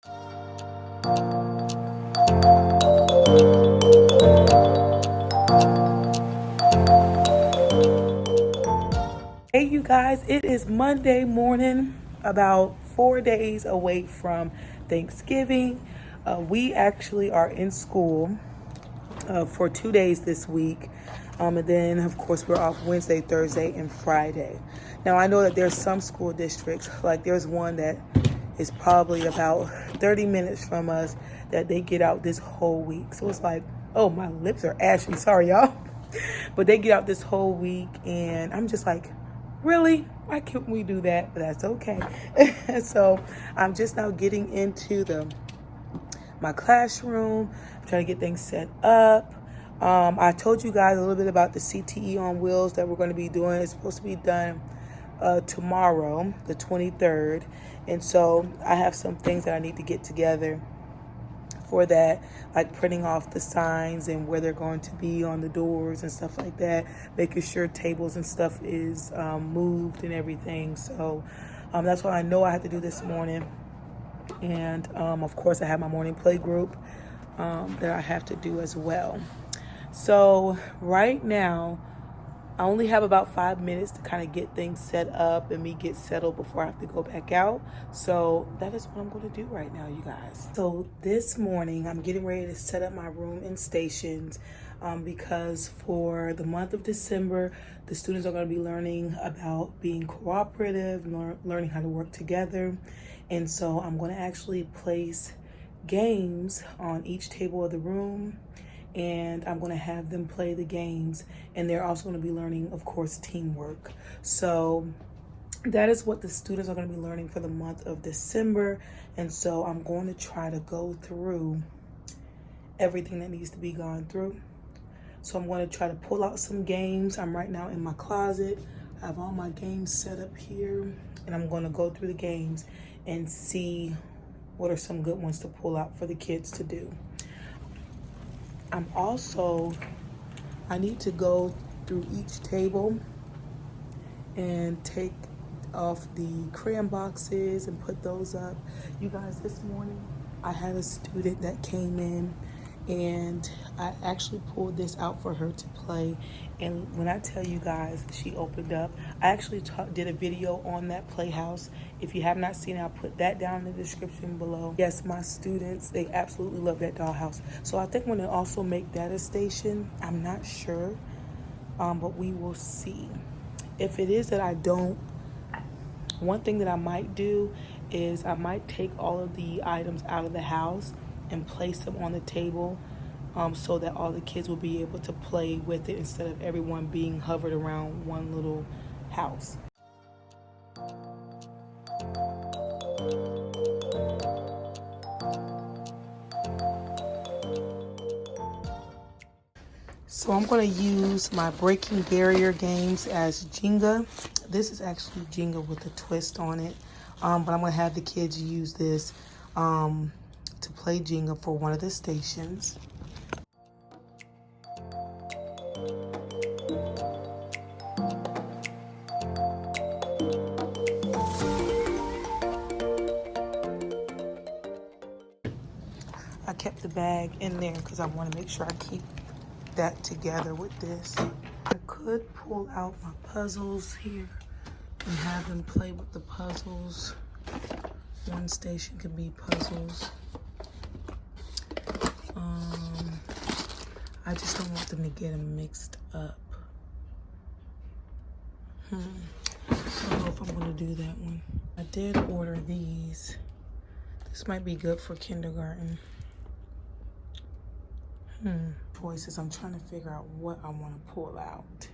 Hey you guys, it is Monday morning, about 4 days away from Thanksgiving. We actually are in school for 2 days this week. And then of course we're off Wednesday, Thursday, and Friday. Now I know that there's some school districts, like there's one that is probably about 30 minutes from us, that they get out this whole week. So it's like, oh, my lips are ashy, sorry y'all. But they get out this whole week and I'm just like, really? Why can't we do that? But that's okay. So I'm just now getting into my classroom. I'm trying to get things set up. I told you guys a little bit about the CTE on wheels that we're going to be doing. It's supposed to be done tomorrow, the 23rd. And so I have some things that I need to get together for that, like printing off the signs and where they're going to be on the doors and stuff like that, making sure tables and stuff is moved and everything. So that's what I know I have to do this morning. And of course I have my morning play group that I have to do as well. So right now I only have about 5 minutes to kind of get things set up and me get settled before I have to go back out. So that is what I'm going to do right now, you guys. So this morning I'm getting ready to set up my room and stations because for the month of December, the students are going to be learning about being cooperative, learning how to work together. And so I'm going to actually place games on each table of the room, and I'm going to have them play the games, and they're also going to be learning, of course, teamwork. So that is what the students are going to be learning for the month of December. And so I'm going to try to go through everything that needs to be gone through. So I'm going to try to pull out some games. I'm right now in my closet. I have all my games set up here, and I'm going to go through the games and see what are some good ones to pull out for the kids to do. I need to go through each table and take off the crayon boxes and put those up. You guys, this morning I had a student that came in and I actually pulled this out for her to play. And when I tell you guys, she opened up. I actually did a video on that playhouse. If you have not seen it, I'll put that down in the description below. Yes, my students, they absolutely love that dollhouse. So I think I'm gonna also make that a station. I'm not sure, but we will see. If it is that I don't, one thing that I might do is I might take all of the items out of the house and place them on the table so that all the kids will be able to play with it instead of everyone being hovered around one little house. So I'm going to use my breaking barrier games as Jenga. This is actually Jenga with a twist on it, but I'm going to have the kids use this to play Jenga for one of the stations. I kept the bag in there because I want to make sure I keep that together with this. I could pull out my puzzles here and have them play with the puzzles. One station could be puzzles. I just don't want them to get them mixed up. I don't know if I'm gonna do that one. I did order these. This might be good for kindergarten. Choices. I'm trying to figure out what I want to pull out.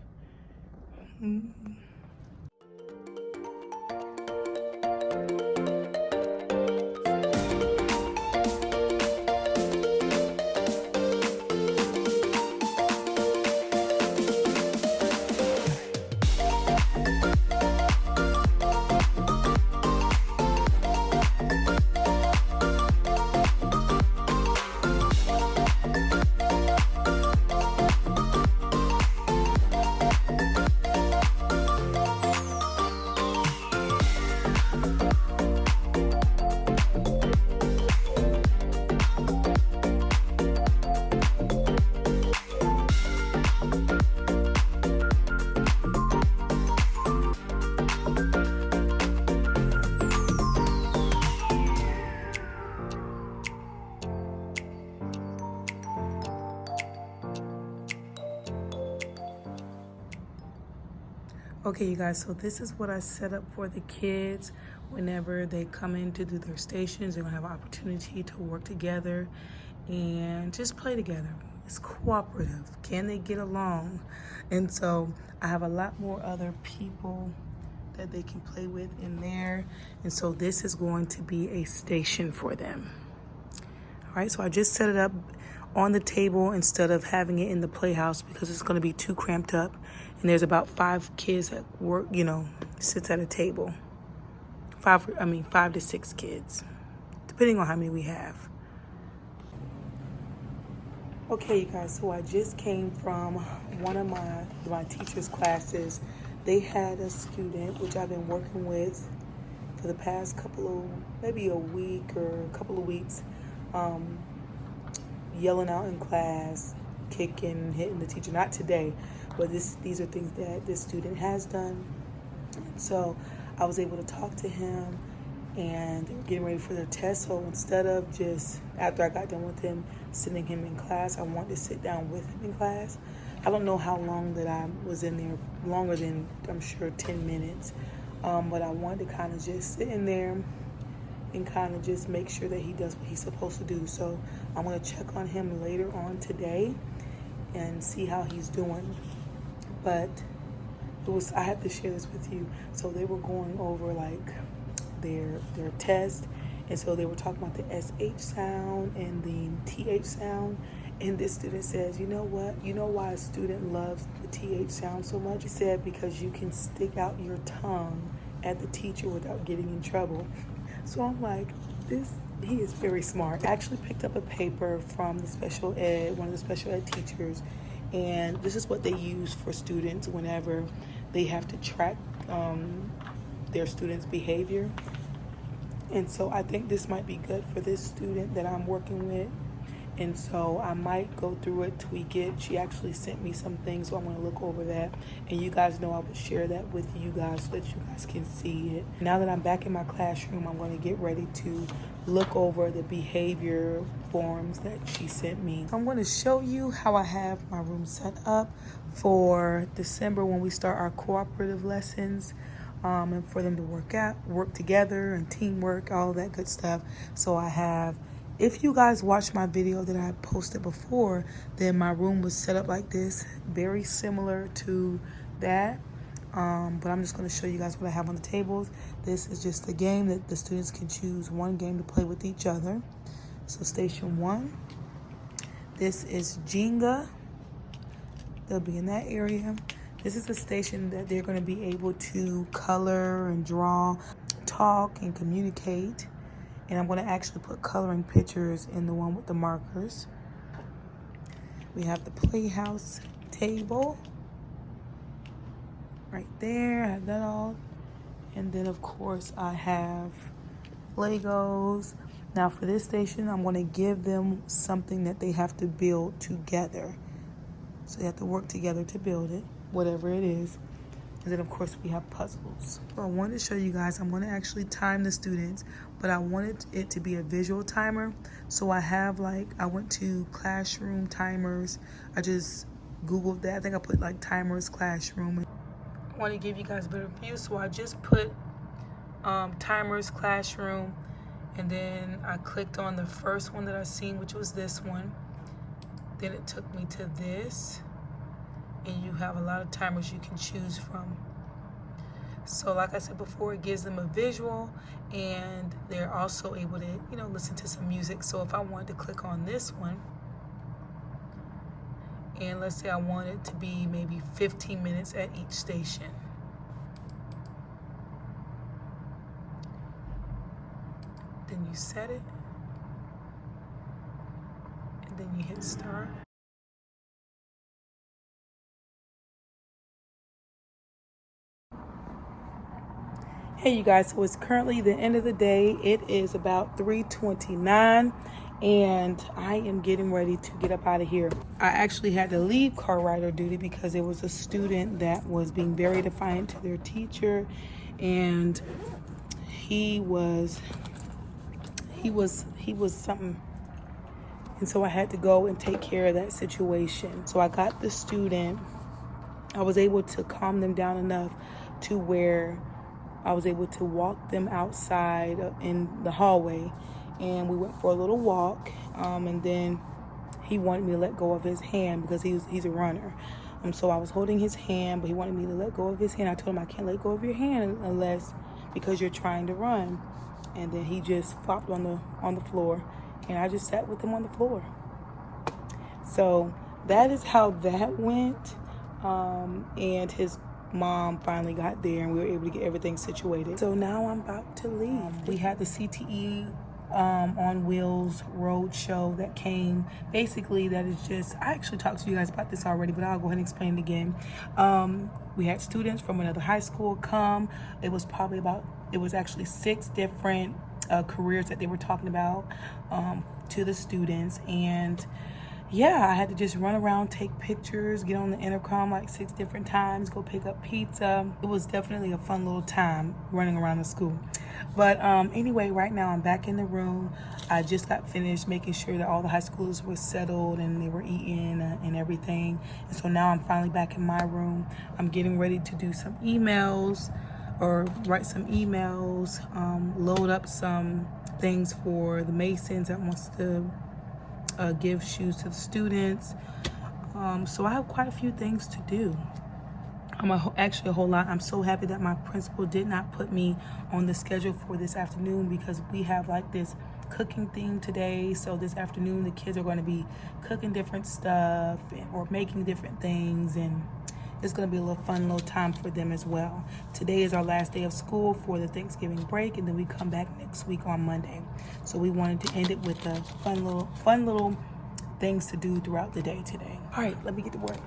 Okay, you guys, so this is what I set up for the kids. Whenever they come in to do their stations, they're gonna have an opportunity to work together and just play together. It's cooperative. Can they get along? And so I have a lot more other people that they can play with in there. And so this is going to be a station for them. All right, so I just set it up on the table instead of having it in the playhouse because it's going to be too cramped up. And there's about 5 kids that work, sits at a table. 5 to 6 kids, depending on how many we have. Okay, you guys, so I just came from one of my teacher's classes. They had a student, which I've been working with for the past maybe a week or a couple of weeks, yelling out in class, kicking, hitting the teacher. Not today, but these are things that this student has done. So I was able to talk to him, and they were getting ready for their test. So instead of just, after I got done with him, sending him in class, I wanted to sit down with him in class. I don't know how long that I was in there, longer than, I'm sure, 10 minutes. But I wanted to kind of just sit in there and kind of just make sure that he does what he's supposed to do. So I'm going to check on him later on today and see how he's doing. But I have to share this with you. So they were going over like their test, and so they were talking about the SH sound and the TH sound. And this student says, you know what? You know why a student loves the TH sound so much? He said, because you can stick out your tongue at the teacher without getting in trouble. So I'm like, he is very smart. I actually picked up a paper from one of the special ed teachers, and this is what they use for students whenever they have to track their students' behavior. And so I think this might be good for this student that I'm working with. And so I might go through it, tweak it. She actually sent me some things, so I'm going to look over that. And you guys know I would share that with you guys so that you guys can see it. Now that I'm back in my classroom, I'm going to get ready to look over the behavior forms that she sent me. I'm going to show you how I have my room set up for December when we start our cooperative lessons. And for them to work together and teamwork, all of that good stuff. So I have, if you guys watched my video that I posted before, then my room was set up like this, very similar to that. But I'm just going to show you guys what I have on the tables. This is just a game that the students can choose one game to play with each other. So station 1, this is Jenga. They'll be in that area. This is a station that they're going to be able to color and draw, talk and communicate. And I'm going to actually put coloring pictures in the one with the markers. We have the playhouse table right there. I have that all. And then, of course, I have Legos. Now, for this station, I'm going to give them something that they have to build together. So they have to work together to build it, whatever it is. And then, of course, we have puzzles. So I wanted to show you guys, I'm going to actually time the students, but I wanted it to be a visual timer. So I went to classroom timers. I just Googled that. I think I put like timers classroom. I want to give you guys a better view, so I just put timers classroom, and then I clicked on the first one that I seen, which was this one. Then it took me to this. And you have a lot of timers you can choose from. So like I said before, it gives them a visual, and they're also able to, listen to some music. So if I wanted to click on this one, and let's say I want it to be maybe 15 minutes at each station. Then you set it, and then you hit start. Hey you guys, so it's currently the end of the day. It is about 3:29 and I am getting ready to get up out of here. I actually had to leave car rider duty because there was a student that was being very defiant to their teacher, and he was something. And so I had to go and take care of that situation. So I got the student I was able to calm them down enough to where I was able to walk them outside in the hallway, and we went for a little walk, and then he wanted me to let go of his hand because he's a runner. So I was holding his hand, but he wanted me to let go of his hand. I told him I can't let go of your hand unless because you're trying to run. And then he just flopped on the floor, and I just sat with him on the floor. So that is how that went. And his mom finally got there, and we were able to get everything situated. So now I'm about to leave. We had the CTE on Wheels road show that came. Basically, that is just, I actually talked to you guys about this already, but I'll go ahead and explain it again. We had students from another high school come. It was actually 6 different careers that they were talking about to the students. And yeah, I had to just run around, take pictures, get on the intercom like 6 different times, go pick up pizza. It was definitely a fun little time running around the school. But anyway, right now I'm back in the room. I just got finished making sure that all the high schoolers were settled and they were eating and everything. And so now I'm finally back in my room. I'm getting ready to do some emails or write some emails, load up some things for the Masons that wants to give shoes to the students. So I have quite a few things to do. Actually a whole lot. I'm so happy that my principal did not put me on the schedule for this afternoon because we have like this cooking theme today. So this afternoon the kids are going to be cooking different stuff or making different things, and it's going to be a little fun little time for them as well. Today is our last day of school for the Thanksgiving break, and then we come back next week on Monday. So we wanted to end it with a fun little things to do throughout the day today. All right, let me get to work.